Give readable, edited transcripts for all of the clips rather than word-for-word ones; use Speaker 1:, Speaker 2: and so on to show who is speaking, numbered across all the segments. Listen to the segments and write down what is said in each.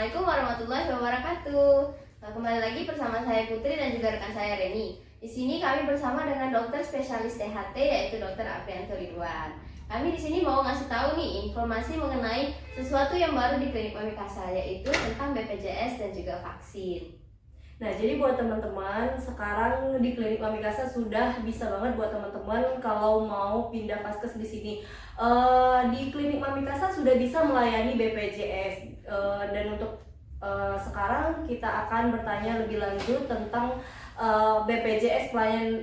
Speaker 1: Assalamualaikum warahmatullahi wabarakatuh. Kembali lagi bersama saya Putri dan juga rekan saya Reni. Di sini kami bersama dengan dokter spesialis THT yaitu Dokter Aprianto Ridwan. Kami di sini mau ngasih tahu nih informasi mengenai sesuatu yang baru di Klinik Mamikasa yaitu tentang BPJS dan juga vaksin.
Speaker 2: Nah, jadi buat teman-teman, sekarang di Klinik Mamikasa sudah bisa banget buat teman-teman kalau mau pindah paskes di sini. Di Klinik Mamikasa sudah bisa melayani BPJS. Dan untuk sekarang kita akan bertanya lebih lanjut tentang BPJS,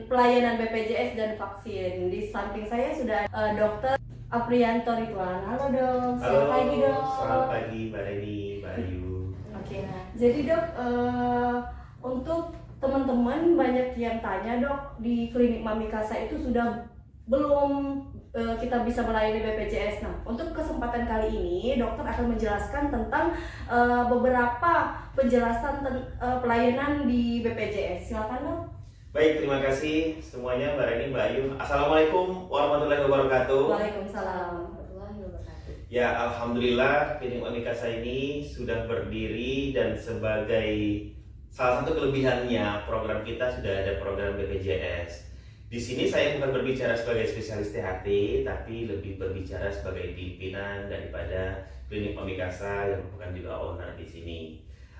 Speaker 2: pelayanan BPJS dan vaksin. Di samping saya sudah Dokter Aprianto Ridwan. Halo dok, selamat pagi dok.
Speaker 3: Selamat pagi Mbak Reni, Mbak Ayu.
Speaker 2: Oke, jadi dok, untuk teman-teman banyak yang tanya dok, di Klinik Mamikasa itu sudah belum kita bisa melayani BPJS. Nah, untuk kesempatan kali ini dokter akan menjelaskan tentang beberapa penjelasan pelayanan di BPJS. Silakan dok.
Speaker 3: Baik, terima kasih semuanya Mbak Reni, Mbak Ayu. Assalamualaikum warahmatullahi wabarakatuh.
Speaker 2: Waalaikumsalam.
Speaker 1: Warahmatullahi wabarakatuh.
Speaker 3: Ya, Alhamdulillah Klinik Mamikasa ini sudah berdiri dan sebagai salah satu kelebihannya program kita sudah ada program BPJS. Di sini saya bukan berbicara sebagai spesialis THT, tapi lebih berbicara sebagai pimpinan daripada Klinik Mamikasa yang merupakan juga owner di sini.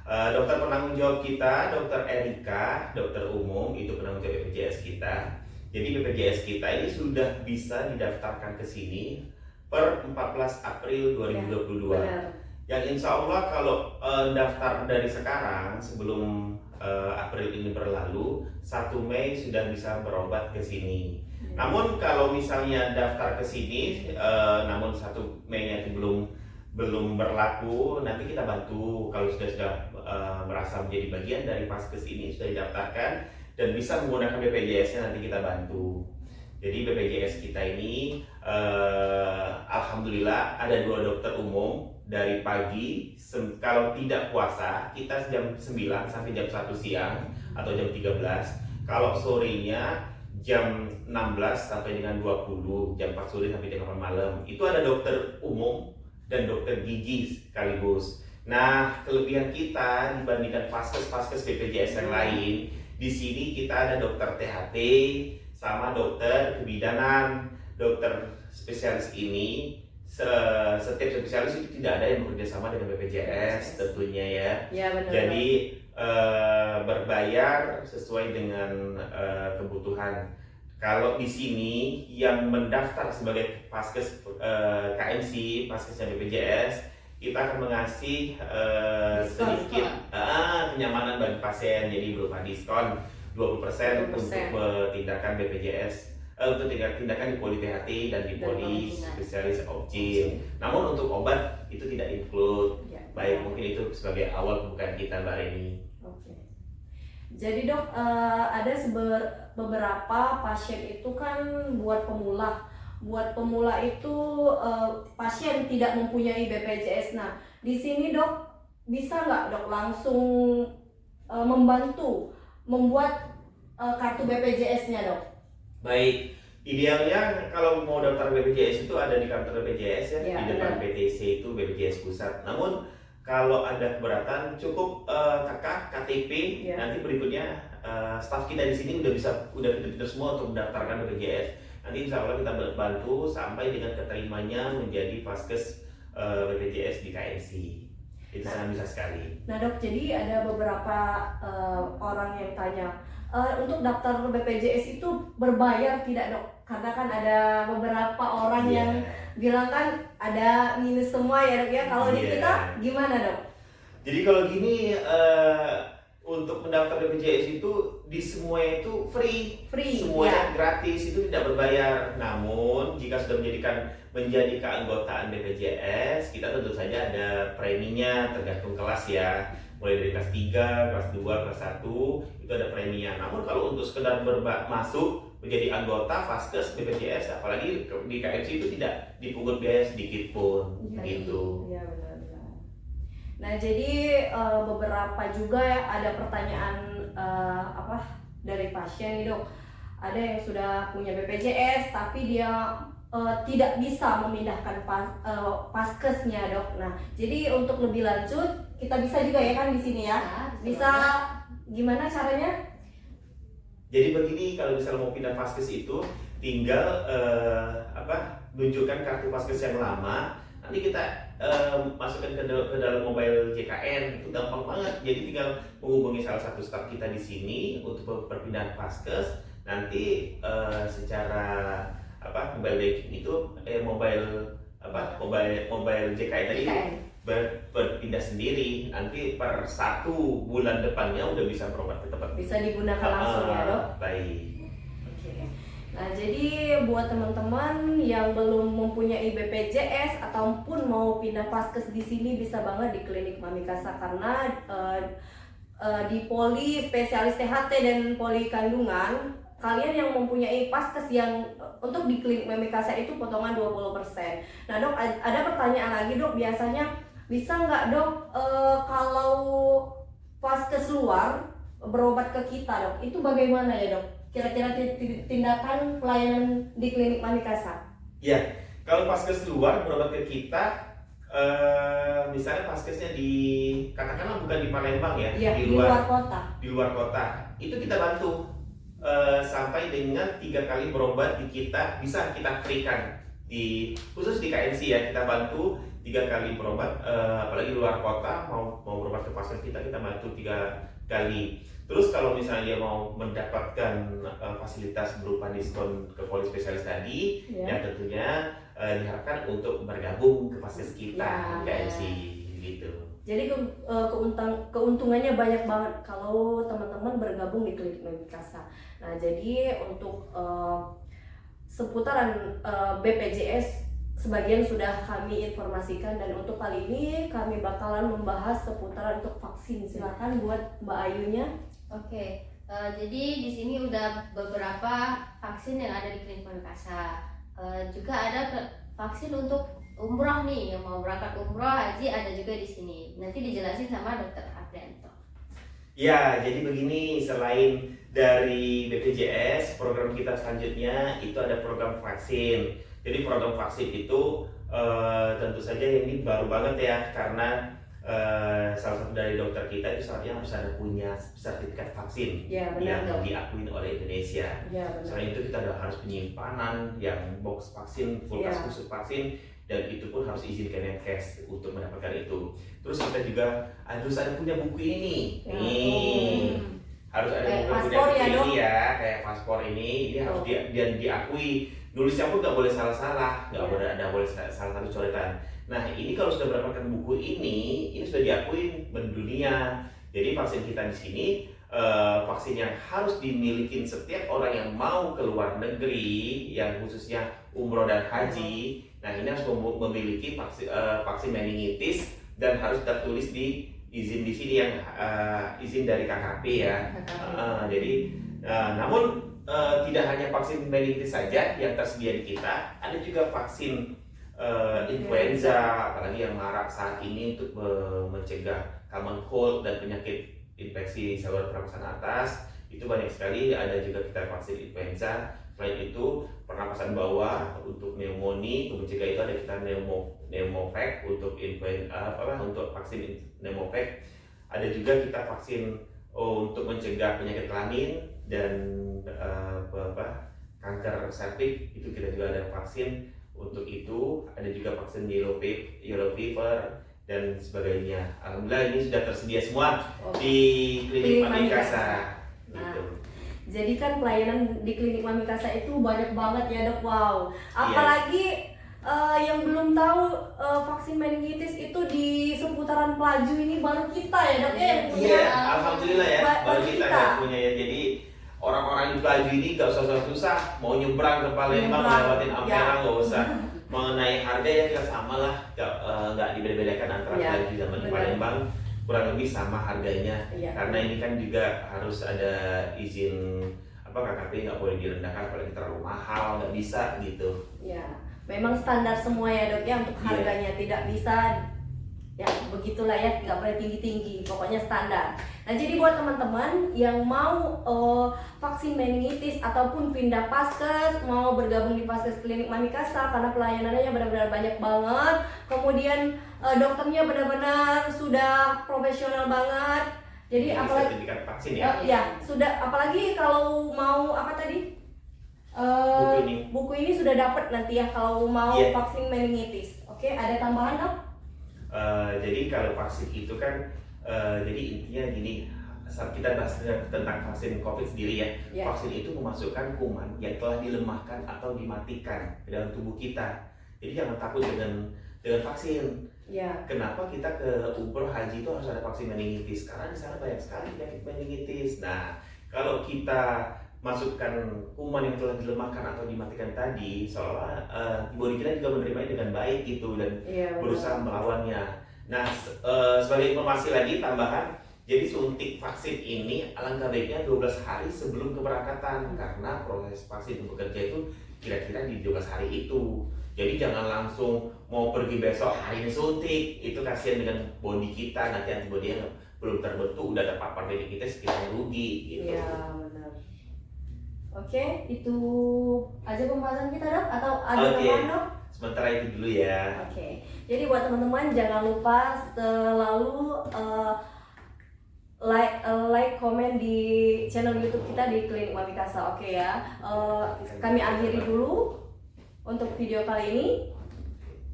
Speaker 3: Dokter penanggung jawab kita, Dokter Erika, dokter umum, itu penanggung jawab BPJS kita. Jadi BPJS kita ini sudah bisa didaftarkan ke sini per 14 April 2022.
Speaker 2: Ya,
Speaker 3: yang insya Allah kalau daftar dari sekarang sebelum April ini berlalu, 1 Mei sudah bisa berobat ke sini. Namun kalau misalnya daftar ke sini, namun 1 Mei-nya itu belum berlaku, nanti kita bantu kalau sudah merasa menjadi bagian dari paskes ini, sudah didaftarkan dan bisa menggunakan BPJS-nya, nanti kita bantu. Jadi BPJS kita ini alhamdulillah ada 2 dokter umum dari pagi, kalau tidak puasa kita jam 9 sampai jam 1 siang atau jam 13. Kalau sorenya jam 16 sampai dengan 20, jam 4 sore sampai jam 8 malam. Itu ada dokter umum dan dokter gigi sekaligus. Nah, kelebihan kita dibandingkan paskes-paskes BPJS yang lain, di sini kita ada dokter THT sama dokter kebidanan. Dokter spesialis ini setiap spesialis itu tidak ada yang bekerja sama dengan BPJS tentunya ya.
Speaker 2: Ya benar.
Speaker 3: Jadi berbayar sesuai dengan kebutuhan. Kalau di sini yang mendaftar sebagai paskes KMC, paskesnya BPJS, kita akan mengasih sedikit kenyamanan bagi pasien, jadi berupa diskon 20% untuk tindakan BPJS, untuk tindakan di poli THT dan di poli spesialis opcim. Namun untuk obat itu tidak include.
Speaker 2: Ya.
Speaker 3: Baik, mungkin itu sebagai awal pembukaan kita Mbak Reni.
Speaker 2: Oke. Jadi dok, ada beberapa pasien itu kan buat pemula. Buat pemula itu pasien tidak mempunyai BPJS. Nah, di sini dok bisa nggak dok langsung membantu membuat kartu BPJS-nya dok?
Speaker 3: Baik, idealnya kalau mau daftar BPJS itu ada di kantor BPJS ya, di depan PTC itu BPJS pusat. Namun kalau ada keberatan cukup KTP, nanti berikutnya staf kita di sini udah pintar semua untuk mendaftarkan BPJS. Nanti insya Allah kita bantu sampai dengan keterimanya menjadi paskes BPJS di KMC. Itu sangat bisa sekali.
Speaker 2: Nah dok, jadi ada beberapa orang yang tanya, untuk daftar BPJS itu berbayar tidak dok? Karena kan ada beberapa orang yang bilang kan ada minus semua ya dok ya. Kalau di kita gimana dok?
Speaker 3: Jadi kalau gini, untuk mendaftar BPJS itu di semuanya itu free, semuanya gratis, itu tidak berbayar. Namun jika sudah menjadi keanggotaan BPJS, kita tentu saja ada preminya tergantung kelas ya. Mulai dari kelas 3, kelas 2, kelas 1 itu ada preminya. Namun kalau untuk sekedar masuk menjadi anggota Vaskes BPJS, apalagi di KMC itu tidak dipungut biaya sedikit pun, gitu.
Speaker 2: Iya benar-benar. Nah jadi beberapa juga ada pertanyaan dari pasien nih dok. Ada yang sudah punya BPJS tapi dia tidak bisa memindahkan paskesnya dok. Nah jadi untuk lebih lanjut kita bisa juga ya kan di sini ya. Bisa gimana caranya?
Speaker 3: Jadi begini, kalau misalnya mau pindah vaskes itu tinggal nunjukkan kartu vaskes yang lama, nanti kita masukkan ke dalam mobile JKN, itu gampang banget. Jadi tinggal menghubungi salah satu staf kita di sini untuk perpindahan vaskes. Nanti secara mobile banking itu mobile JKN tadi berpindah sendiri. Nanti per 1 bulan depannya udah bisa berobat ke tempat.
Speaker 2: Bisa digunakan langsung ya dok.
Speaker 3: Baik.
Speaker 2: Nah, jadi buat teman-teman yang belum mempunyai BPJS ataupun mau pindah vaskes di sini bisa banget di klinik Mamikasa, karena di poli spesialis THT dan poli kandungan kalian yang mempunyai vaskes yang untuk di klinik Mamikasa itu potongan 20%. Nah dok, ada pertanyaan lagi dok, biasanya bisa nggak dok kalau vaskes luar berobat ke kita dok, itu bagaimana ya dok? Kira-kira tindakan pelayanan di klinik Mamikasa?
Speaker 3: Ya, kalau vaskes luar berobat ke kita, misalnya vaskesnya katakanlah bukan di Palembang ya,
Speaker 2: di luar kota,
Speaker 3: itu kita bantu sampai dengan 3 kali berobat di kita, bisa kita freekan khusus di KNC ya, kita bantu 3 kali berobat, apalagi luar kota mau berobat ke vaskes kita bantu 3 kali. Terus kalau misalnya dia mau mendapatkan fasilitas berupa diskon ke poli spesialis tadi, yang tentunya diharapkan untuk bergabung ke vaskes kita, KNC gitu.
Speaker 2: Jadi keuntungannya banyak banget kalau teman-teman bergabung di klinik Mamikasa. Nah, jadi untuk seputaran BPJS sebagian sudah kami informasikan, dan untuk kali ini kami bakalan membahas seputaran untuk vaksin. Silakan buat Mbak Ayunya.
Speaker 1: Oke, jadi di sini udah beberapa vaksin yang ada di klinik Mamikasa. Juga ada vaksin untuk umroh nih, yang mau berangkat umroh haji ada juga di sini. Nanti dijelasin sama Dokter Aprianto.
Speaker 3: Ya, jadi begini, selain dari BPJS, program kita selanjutnya itu ada program vaksin. Jadi program vaksin itu tentu saja ini baru banget ya, karena salah satu dari dokter kita itu syaratnya harus ada punya sertifikat vaksin yang diakui oleh Indonesia. Selain itu kita harus penyimpanan yang box vaksin, kulkas khusus vaksin, dan itu pun harus izin Kemenkes untuk mendapatkan itu. Terus kita juga harus ada punya buku ini. Harus ada buku ini ya, kayak paspor ini harus diakui. Nulisnya pun nggak boleh salah-salah, nggak boleh salah satu coretan. Nah, ini kalau sudah mendapatkan buku ini sudah diakui mendunia. Jadi vaksin kita di sini vaksin yang harus dimiliki setiap orang yang mau ke luar negeri, yang khususnya umroh dan haji. Nah, ini harus memiliki vaksin meningitis dan harus tertulis di izin di sini yang izin dari KKP ya. Namun tidak hanya vaksin meningitis saja yang tersedia di kita, ada juga vaksin influenza, apalagi yang marak saat ini untuk mencegah common cold dan penyakit infeksi saluran pernapasan atas. Itu banyak sekali, ada juga kita vaksin influenza. Selain itu pernapasan bawah untuk pneumonia, untuk mencegah itu ada kita pneumovac untuk untuk vaksin pneumovac. Ada juga kita vaksin untuk mencegah penyakit kelamin dan kanker serviks, itu kita juga ada vaksin. Untuk itu ada juga vaksin yellow fever dan sebagainya. Alhamdulillah ini sudah tersedia semua di klinik Mamikasa. Gitu.
Speaker 2: Jadi kan pelayanan di klinik Mamikasa itu banyak banget ya dok. Wow. Apalagi yang belum tahu vaksin meningitis itu di seputaran Pelaju ini baru kita ya dok.
Speaker 3: Iya, alhamdulillah ya baru kita yang punya ya. Jadi orang-orang di Pelaju ini gak usah susah mau nyebrang ke Palembang lewatin Ampera, gak usah. Mengenai harga ya kita sama lah, gak dibeda-bedakan antara Pelaju sama di Palembang, kurang lebih sama harganya. Karena ini kan juga harus ada izin KKP, nggak boleh direndahkan apalagi terlalu mahal, nggak bisa gitu.
Speaker 2: Ya, memang standar semua ya dok ya untuk harganya, tidak bisa Ya begitulah ya, nggak boleh tinggi-tinggi, pokoknya standar. Nah jadi buat teman-teman yang mau vaksin meningitis ataupun pindah paskes, mau bergabung di paskes klinik Mamikasa karena pelayanannya benar-benar banyak banget, kemudian dokternya benar-benar sudah profesional banget. Jadi
Speaker 3: Ini
Speaker 2: apalagi
Speaker 3: sertifikat vaksin ya.
Speaker 2: ya sudah, apalagi kalau mau apa tadi? Buku ini sudah dapat nanti ya kalau mau
Speaker 3: Iya.
Speaker 2: vaksin meningitis. Oke, ada tambahan dok?
Speaker 3: Jadi kalau vaksin itu kan jadi intinya gini, saat kita bahas tentang vaksin COVID sendiri ya,
Speaker 2: Ya.
Speaker 3: vaksin itu memasukkan kuman yang telah dilemahkan atau dimatikan ke dalam tubuh kita. Jadi jangan takut dengan vaksin.
Speaker 2: Ya.
Speaker 3: Kenapa kita ke umroh haji itu harus ada vaksin meningitis? Karena di sana banyak sekali penyakit meningitis. Nah, kalau kita masukkan kuman yang telah dilemahkan atau dimatikan tadi, seolah bodi kita juga menerimanya dengan baik gitu dan
Speaker 2: Iya,
Speaker 3: berusaha melawannya. Nah, sebagai informasi lagi tambahan, jadi suntik vaksin ini alangkah baiknya 12 hari sebelum keberangkatan karena proses vaksin bekerja itu kira-kira di 12 hari itu. Jadi jangan langsung mau pergi besok hari ini suntik, itu kasihan dengan bodi kita, nanti antibodinya belum terbentuk udah terpapar meningitis kita rugi gitu.
Speaker 2: Iya, benar. Oke, itu aja pembahasan kita dok, atau ada
Speaker 3: Oke.
Speaker 2: tambahan dok?
Speaker 3: Sementara itu dulu ya.
Speaker 2: Oke, jadi buat teman-teman jangan lupa selalu like, komen di channel YouTube kita di Klinik Mamikasa. Oke ya. Kami akhiri dulu untuk video kali ini.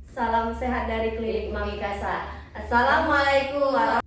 Speaker 2: Salam sehat dari Klinik Mamikasa. Assalamualaikum warahmatullahi wabarakatuh.